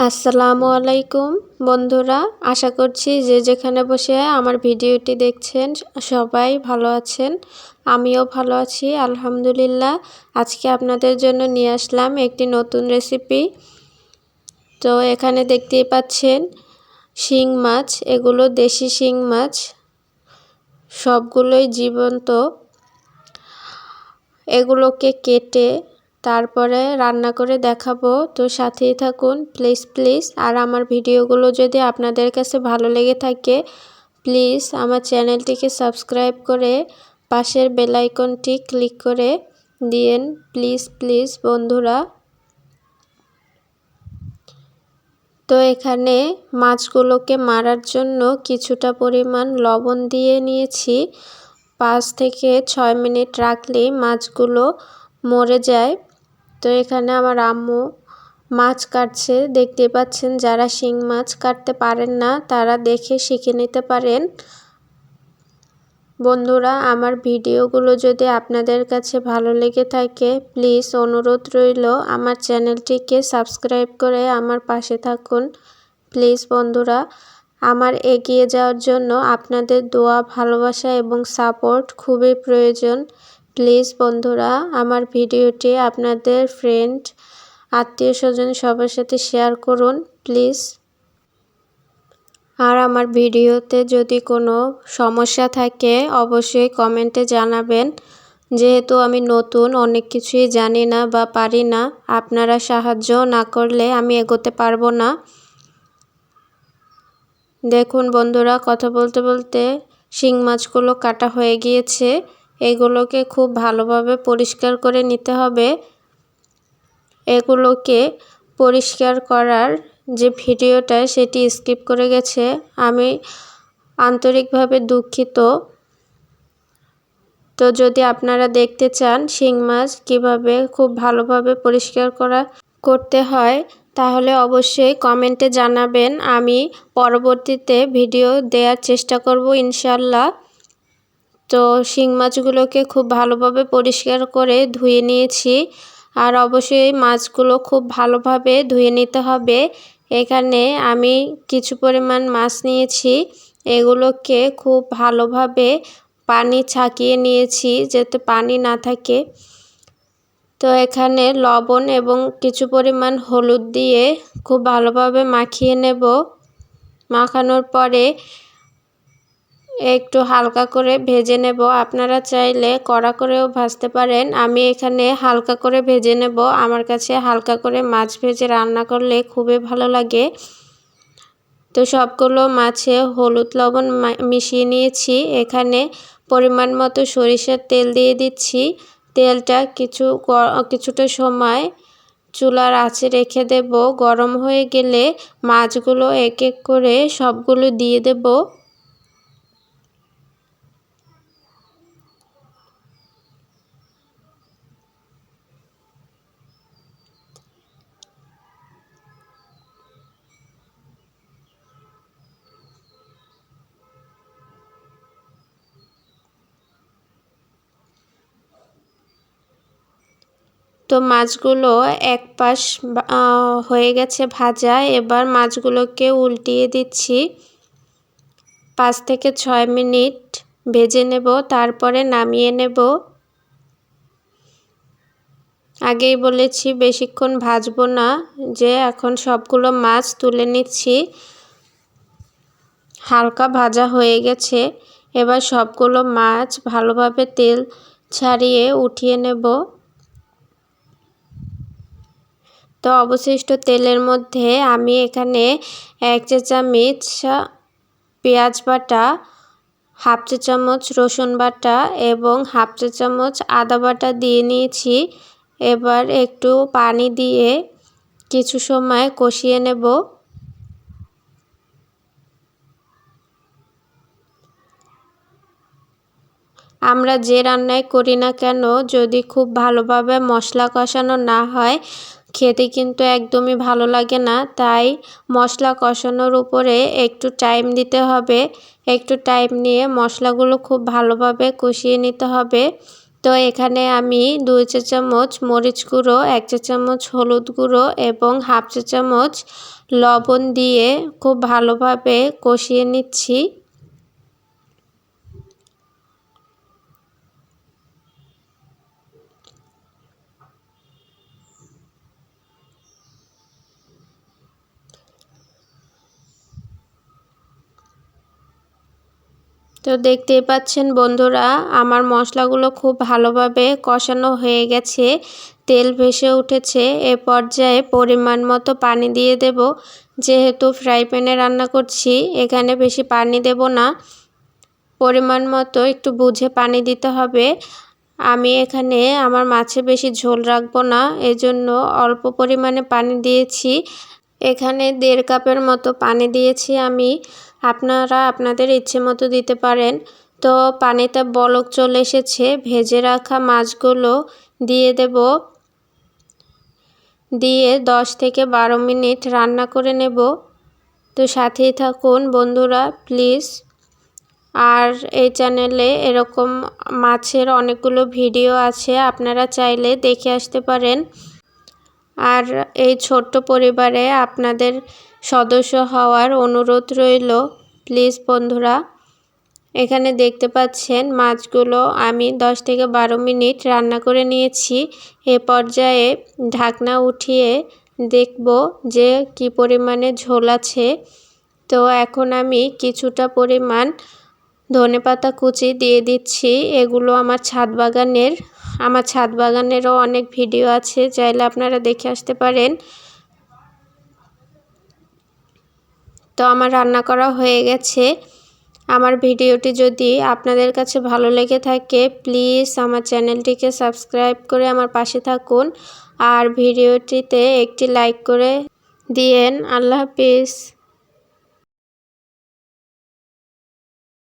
আসসালামু আলাইকুম বন্ধুরা, আশা করছি যে যেখানে বসে আমার ভিডিওটি দেখছেন সবাই ভালো আছেন। আমিও ভালো আছি আলহামদুলিল্লাহ। আজকে আপনাদের জন্য নিয়ে আসলাম একটি নতুন রেসিপি। তো এখানে দেখতেই পাচ্ছেন শিং মাছ, এগুলো দেশি শিং মাছ, সবগুলোই জীবন্ত। এগুলোকে কেটে তারপরে রান্না করে দেখাবো, তো সাথেই থাকুন প্লিজ। আর আমার ভিডিওগুলো যদি আপনাদের কাছে ভালো লেগে থাকে প্লিজ আমার চ্যানেলটিকে সাবস্ক্রাইব করে পাশের বেল আইকনটি ক্লিক করে দিয়েন প্লিজ বন্ধুরা। তো এখানে মাছগুলোকে মারার জন্য কিছুটা পরিমাণ লবণ দিয়ে নিয়েছি। 5 থেকে 6 মিনিট রাখলেই মাছগুলো মরে যায়। তো এখানে আমার আম্মু মাছ কাটছে, দেখতে পাচ্ছেন। যারা শিং মাছ কাটতে পারেন না তারা দেখে শিখে নিতে পারেন। বন্ধুরা, আমার ভিডিওগুলো যদি আপনাদের কাছে ভালো লেগে থাকে প্লিজ অনুরোধ রইল আমার চ্যানেলটিকে সাবস্ক্রাইব করে আমার পাশে থাকুন প্লিজ বন্ধুরা। আমার এগিয়ে যাওয়ার জন্য আপনাদের দোয়া, ভালোবাসা এবং সাপোর্ট খুবই প্রয়োজন। প্লিজ বন্ধুরা, আমার ভিডিওটি আপনাদের ফ্রেন্ড, আত্মীয় স্বজন সবার সাথে শেয়ার করুন প্লিজ। আর আমার ভিডিওতে যদি কোনো সমস্যা থাকে অবশ্যই কমেন্টে জানাবেন। যেহেতু আমি নতুন, অনেক কিছুই জানি না বা পারি না, আপনারা সাহায্য না করলে আমি এগোতে পারবো না। দেখুন বন্ধুরা, কথা বলতে বলতে শিং মাছগুলো কাটা হয়ে গিয়েছে। এগুলোকে খুব ভালোভাবে পরিষ্কার করে নিতে হবে। এগুলোকে পরিষ্কার করার যে ভিডিওটা সেটি স্কিপ করে গেছে, আমি আন্তরিকভাবে দুঃখিত। তো যদি আপনারা দেখতে চান শিং মাছ কিভাবে খুব ভালোভাবে পরিষ্কার করতে হয় তাহলে অবশ্যই কমেন্টে জানাবেন। আমি পরবর্তীতে ভিডিও দেওয়ার চেষ্টা করব ইনশাল্লাহ। তো শিং মাছগুলোকে খুব ভালোভাবে পরিষ্কার করে ধুয়ে নিয়েছি। আর অবশ্যই মাছগুলো খুব ভালোভাবে ধুয়ে নিতে হবে। এখানে আমি কিছু পরিমাণ মাছ নিয়েছি, এগুলোকে খুব ভালোভাবে পানি ছাকিয়ে নিয়েছি যাতে পানি না থাকে। তো এখানে লবণ এবং কিছু পরিমাণ হলুদ দিয়ে খুব ভালোভাবে মাখিয়ে নেব। মাখানোর পরে একটু হালকা করে ভেজে নেব। আপনারা চাইলে কড়া করেও ভাজতে পারেন, আমি এখানে হালকা করে ভেজে নেব। আমার কাছে হালকা করে মাছ ভেজে রান্না করলে খুবই ভালো লাগে। তো সবগুলো মাছে হলুদ লবণ মিশিয়ে নিয়েছি। এখানে পরিমাণ মতো সরিষার তেল দিয়ে দিচ্ছি। তেলটা কিছুটা সময় চুলার আঁচে রেখে দেব। গরম হয়ে গেলে মাছগুলো এক এক করে সবগুলো দিয়ে দেব। তো মাছগুলো এক পাশ হয়ে গেছে ভাজা। এবার মাছগুলোকে উল্টিয়ে দিচ্ছি। 5 থেকে 6 মিনিট ভেজে নেব, তারপরে নামিয়ে নেব। আগেই বলেছি বেশিক্ষণ ভাজবো না, যে এখন সবগুলো মাছ তুলে নিচ্ছি। হালকা ভাজা হয়ে গেছে। এবার সবগুলো মাছ ভালোভাবে তেল ছাড়িয়ে উঠিয়ে নেব। তো অবশিষ্ট তেলের মধ্যে আমি এখানে 1 চা চামচ পেঁয়াজ বাটা, হাফ চা চামচ রসুন বাটা এবং হাফ চা চামচ আদা বাটা দিয়ে নিয়েছি। এবার একটু পানি দিয়ে কিছু সময় কষিয়ে নেব। আমরা যে রান্নাই করি না কেন, যদি খুব ভালোভাবে মশলা কষানো না হয় খেতে কিন্তু একদমই ভালো লাগে না। তাই মশলা কষানোর উপরে একটু টাইম দিতে হবে। একটু টাইম নিয়ে মশলাগুলো খুব ভালোভাবে কষিয়ে নিতে হবে। তো এখানে আমি 2 চা চামচ মরিচ গুঁড়ো, 1 চা চামচ হলুদ গুঁড়ো এবং হাফ চা চামচ লবণ দিয়ে খুব ভালোভাবে কষিয়ে নিচ্ছি। তো দেখতেই পাচ্ছেন বন্ধুরা, আমার মশলাগুলো খুব ভালোভাবে কষানো হয়ে গেছে, তেল ভেসে উঠেছে। এ পর্যায়ে পরিমাণ মতো পানি দিয়ে দেব। যেহেতু ফ্রাই প্যানে রান্না করছি, এখানে বেশি পানি দেব না, পরিমাণ মতো একটু বুঝে পানি দিতে হবে। আমি এখানে আমার মাছে বেশি ঝোল রাখবো না, এজন্য অল্প পরিমাণে পানি দিয়েছি। এখানে 1.5 কাপের মতো পানি দিয়েছি আমি। আপনারা আপনাদের ইচ্ছে মতো দিতে পারেন। তো পানিতে বলক চলে এসেছে, ভেজে রাখা মাছগুলো দিয়ে দেব। দিয়ে 10 থেকে 12 মিনিট রান্না করে নেব। তো সাথেই থাকুন বন্ধুরা প্লিজ। আর এই চ্যানেলে এরকম মাছের অনেকগুলো ভিডিও আছে, আপনারা চাইলে দেখে আসতে পারেন। আর এই ছোট্ট পরিবারে আপনাদের সদস্য হওয়ার অনুরোধ রইল প্লিজ বন্ধুরা। এখানে দেখতে পাচ্ছেন মাছগুলো আমি 10 থেকে 12 মিনিট রান্না করে নিয়েছি। এ পর্যায়ে ঢাকনা উঠিয়ে দেখব যে কি পরিমাণে ঝোল আছে। তো এখন আমি কিছুটা পরিমাণ ধনেপাতা কুচি দিয়ে দিচ্ছি। এগুলো আমার ছাদ বাগানেরও অনেক ভিডিও আছে, চাইলে আপনারা দেখে আসতে পারেন। তো আমার রান্না করা হয়ে গেছে। আমার ভিডিওটি যদি আপনাদের কাছে ভালো লেগে থাকে প্লিজ আমার চ্যানেলটিকে সাবস্ক্রাইব করে আমার পাশে থাকুন। আর ভিডিওটিতে একটি লাইক করে দিয়েন। আল্লাহ হাফিজ।